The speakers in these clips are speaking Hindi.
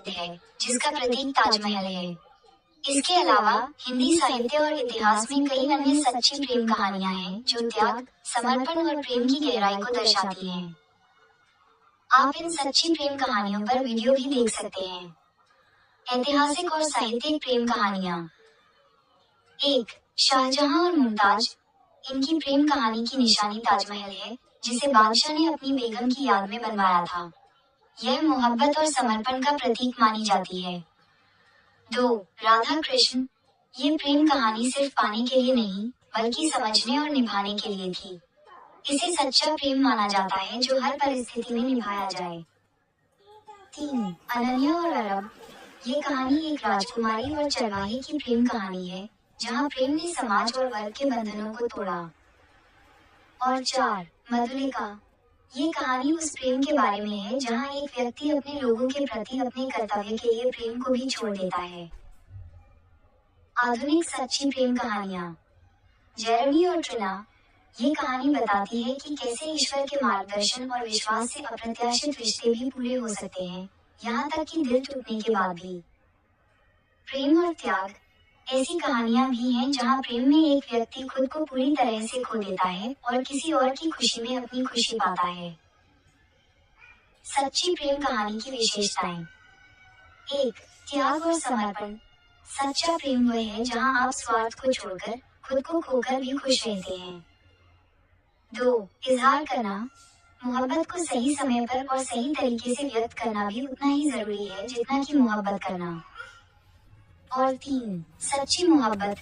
है जिसका प्रतीक ताजमहल है। इसके अलावा हिंदी साहित्य और इतिहास में कई अन्य सच्ची प्रेम कहानियां हैं जो त्याग, समर्पण और प्रेम की गहराई को दर्शाती हैं। आप इन सच्ची प्रेम कहानियों पर वीडियो भी देख सकते हैं। ऐतिहासिक और साहित्यिक प्रेम कहानियां। 1. शाहजहां और मुमताज। इनकी प्रेम कहानी की निशानी ताजमहल है, जिसे बादशाह ने अपनी बेगम की याद में बनवाया था। यह मोहब्बत और समर्पण का प्रतीक मानी जाती है। 2. राधा कृष्ण। ये प्रेम कहानी सिर्फ पाने के लिए नहीं, बल्कि समझने और निभाने के लिए थी। इसे सच्चा प्रेम माना जाता है जो हर परिस्थिति में निभाया जाए। 3. अनन्या और अरब। ये कहानी एक राजकुमारी और चरवाहे की प्रेम कहानी है, जहाँ प्रेम ने समाज और वर्ग के बंधनों को तोड़ा। और 4. मधुलिका। ये कहानी उस प्रेम के बारे में है जहाँ एक व्यक्ति अपने लोगों के प्रति अपने कर्तव्य के लिए प्रेम को भी छोड़ देता है। आधुनिक सच्ची प्रेम कहानियाँ। जेरेमी और ट्रिना। ये कहानी बताती है कि कैसे ईश्वर के मार्गदर्शन और विश्वास से अप्रत्याशित रिश्ते भी पूरे हो सकते हैं, यहाँ तक कि दिल टूटने के बाद भी। प्रेम और त्याग। ऐसी कहानियां भी हैं जहां प्रेम में एक व्यक्ति खुद को पूरी तरह से खो देता है और किसी और की खुशी में अपनी खुशी पाता है। सच्ची प्रेम कहानी की विशेषताएं। 1. त्याग और समर्पण। सच्चा प्रेम वह है जहां आप स्वार्थ को छोड़कर खुद को खोकर भी खुश रहते हैं। 2. इजहार करना। मोहब्बत को सही समय पर और सही तरीके से व्यक्त करना भी उतना ही जरूरी है जितना कि मोहब्बत करना। और 3. सच्ची मोहब्बत।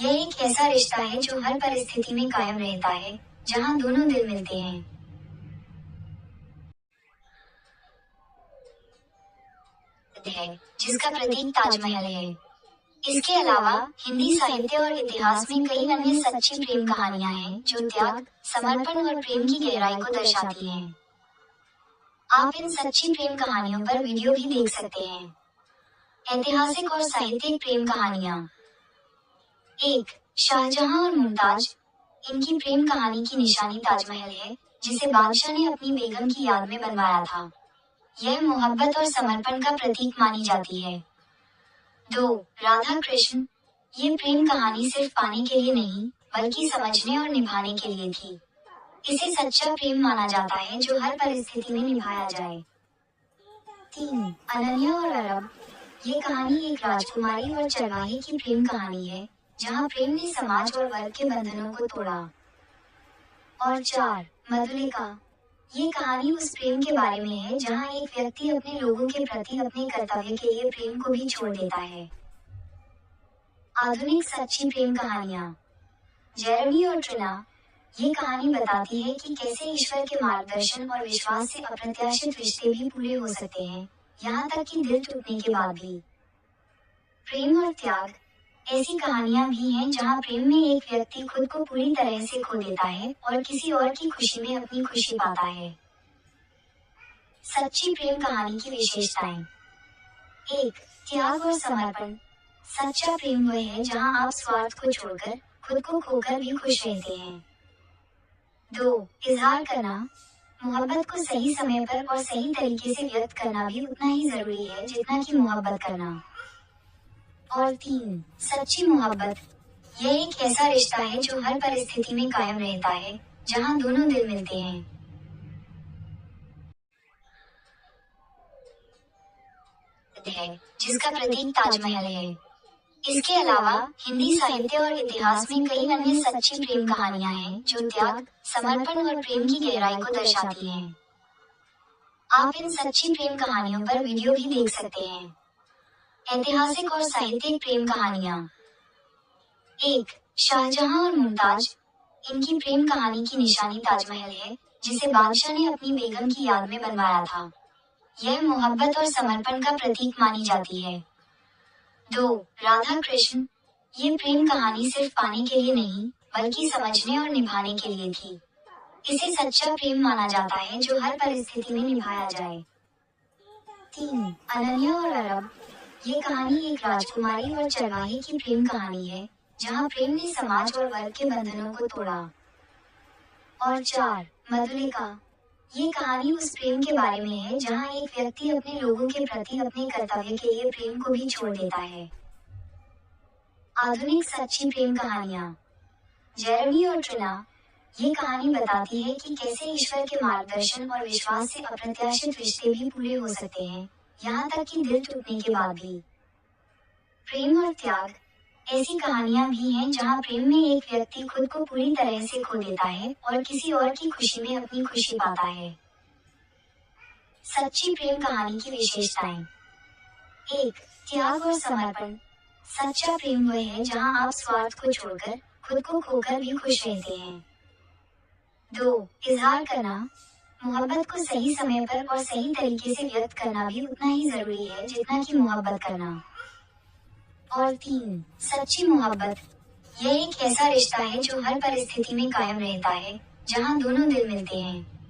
यह एक ऐसा रिश्ता है जो हर परिस्थिति में कायम रहता है, जहां दोनों दिल मिलते हैं। है जिसका प्रतीक ताजमहल है। इसके अलावा हिंदी साहित्य और इतिहास में कई अन्य सच्ची प्रेम कहानियां हैं जो त्याग, समर्पण और प्रेम की गहराई को दर्शाती हैं। आप इन सच्ची प्रेम कहानियों पर वीडियो भी देख सकते हैं। ऐतिहासिक और साहित्यिक प्रेम कहानियां। 1. शाहजहां और मुमताज। इनकी प्रेम कहानी की निशानी ताजमहल है, जिसे बादशाह ने अपनी बेगम की याद में बनवाया था। यह मोहब्बत और समर्पण का प्रतीक मानी जाती है। 2. राधा कृष्ण। ये प्रेम कहानी सिर्फ पाने के लिए नहीं, बल्कि समझने और निभाने के लिए थी। इसे सच्चा प्रेम माना जाता है जो हर परिस्थिति में निभाया जाए। 3. अनन्या और अरब। ये कहानी एक राजकुमारी और चरवाहे की प्रेम कहानी है, जहाँ प्रेम ने समाज और वर्ग के बंधनों को तोड़ा। और 4. मधुलिका। ये कहानी उस प्रेम के बारे में है जहाँ एक व्यक्ति अपने लोगों के प्रति अपने कर्तव्य के लिए प्रेम को भी छोड़ देता है। आधुनिक सच्ची प्रेम कहानियाँ। जेरेमी और ट्रिना। ये कहानी बताती है कि कैसे ईश्वर के मार्गदर्शन और विश्वास से अप्रत्याशित रिश्ते भी पूरे हो सकते हैं, यहाँ तक कि दिल टूटने के बाद भी। प्रेम और त्याग। ऐसी कहानियां भी हैं जहां प्रेम में एक व्यक्ति खुद को पूरी तरह से खो देता है और किसी और की खुशी में अपनी खुशी पाता है। सच्ची प्रेम कहानी की विशेषताएं। 1. त्याग और समर्पण। सच्चा प्रेम वह है जहां आप स्वार्थ को छोड़कर खुद को खोकर भी खुश रहते हैं। 2. इजहार करना। मोहब्बत को सही समय पर और सही तरीके से व्यक्त करना भी उतना ही जरूरी है जितना कि मोहब्बत करना। और 3. सच्ची मोहब्बत। यह एक ऐसा रिश्ता है जो हर परिस्थिति में कायम रहता है, जहां दोनों दिल मिलते हैं। है जिसका प्रतीक ताजमहल है। इसके अलावा हिंदी साहित्य और इतिहास में कई अन्य सच्ची प्रेम कहानियां हैं जो त्याग, समर्पण और प्रेम की गहराई को दर्शाती हैं। आप इन सच्ची प्रेम कहानियों पर वीडियो भी देख सकते हैं। ऐतिहासिक और साहित्यिक प्रेम कहानियां। 1. शाहजहां और मुमताज। इनकी प्रेम कहानी की निशानी ताजमहल है, जिसे बादशाह ने अपनी बेगम की याद में बनवाया था। यह मोहब्बत और समर्पण का प्रतीक मानी जाती है। 2. राधा कृष्ण। ये प्रेम कहानी सिर्फ पाने के लिए नहीं, बल्कि समझने और निभाने के लिए थी। इसे सच्चा प्रेम माना जाता है जो हर परिस्थिति में निभाया जाए। 3. अनन्या और अरब। ये कहानी एक राजकुमारी और चरवाहे की प्रेम कहानी है, जहाँ प्रेम ने समाज और वर्ग के बंधनों को तोड़ा। और 4. मधुलिका। ये कहानी उस प्रेम के बारे में है जहाँ एक व्यक्ति अपने लोगों के प्रति अपने कर्तव्य के लिए प्रेम को भी छोड़ देता है। आधुनिक सच्ची प्रेम कहानियाँ। जेरेमी और ट्रिना। ये कहानी बताती है कि कैसे ईश्वर के मार्गदर्शन और विश्वास से अप्रत्याशित रिश्ते भी पूरे हो सकते हैं, यहाँ तक कि दिल टूटने के बाद भी। प्रेम और त्याग। ऐसी कहानियां भी हैं जहां प्रेम में एक व्यक्ति खुद को पूरी तरह से खो देता है और किसी और की खुशी में अपनी खुशी पाता है। सच्ची प्रेम कहानी की विशेषताएं। 1. त्याग और समर्पण। सच्चा प्रेम वह है जहां आप स्वार्थ को छोड़कर खुद को खोकर भी खुश रहते हैं। 2. इजहार करना। मोहब्बत को सही समय पर और सही तरीके से व्यक्त करना भी उतना ही जरूरी है जितना कि मोहब्बत करना। और 3. सच्ची मोहब्बत। यह एक ऐसा रिश्ता है जो हर परिस्थिति में कायम रहता है, जहां दोनों दिल मिलते हैं।